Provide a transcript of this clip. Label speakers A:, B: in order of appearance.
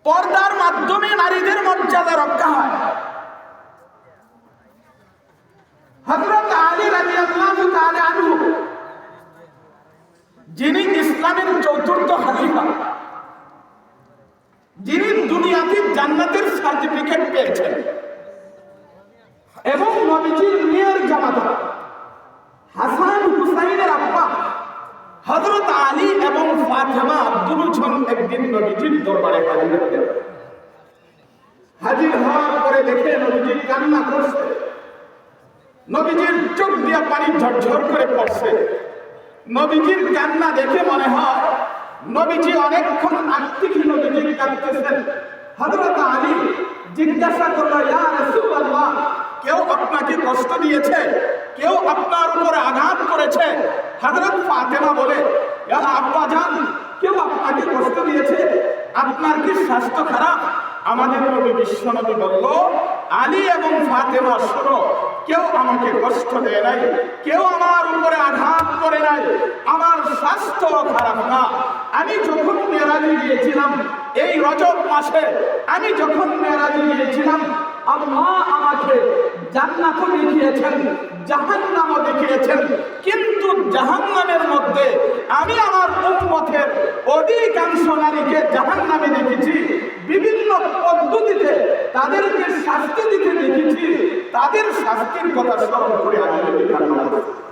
A: পর্দার মাধ্যমে নারীদের মর্যাদা রক্ষা হয়। হযরত আলী রাদিয়াল্লাহু তাআলা আনহু, যিনি ইসলামের চতুর্থ খলিফা, যিনি দুনিয়াতে জান্নাতের সার্টিফিকেট পেয়েছেন এবং নবীজির মেয়ের জামাতা হাসান হুসাইনের আব্বা হযরত আলী এবং ফাতেমা দুজন একদিন নবীজির দরবারে হাজির হলেন। হাজির হওয়ার পরে দেখে নবীজি কান্না করছে, নবীজির চোখ দিয়ে পানি ঝরঝর করে পড়ছে। নবীজির কান্না দেখে মনে হয় নবীজি অনেকক্ষণ আত্মিক নবীজি কাঁদতেছেন। হযরত আলী জিজ্ঞাসা করলো, ইয়া রাসূলুল্লাহ, কেউ আপনাকে কষ্ট দিয়েছে? কেউ আপনার উপরে আঘাত করেছে? হযরত ফাতেমা বলে, ইয়া আব্বাজান, কেউ আপনাকে কষ্ট দিয়েছে? আপনার কি স্বাস্থ্য খারাপ? আমাদের নবী বিশ্বনবী বলল, আলী এবং ফাতেমা, শোনো, কেউ আমাকে কষ্ট দেয় নাই, কেউ আমার উপরে আঘাত করে নাই, আমার স্বাস্থ্য খারাপ না। আমি যখন মেরাজে গিয়েছিলাম এই রজব মাসে, আমি যখন মেরাজে গিয়েছিলাম, আল্লাহ আমাকে জান্নাতও দেখিয়েছেন, জাহান্নামও দেখিয়েছেন, কিন্তু জাহান্নামের মধ্যে আমি আমার উম্মতের অধিকাংশ নারীকে জাহান্নামে দেখেছি। বিভিন্ন পদ্ধতিতে তাদেরকে শাস্তি দিতে দেখেছি। তাদের শাস্তির কথা স্মরণ করে আমি কান্না করছি।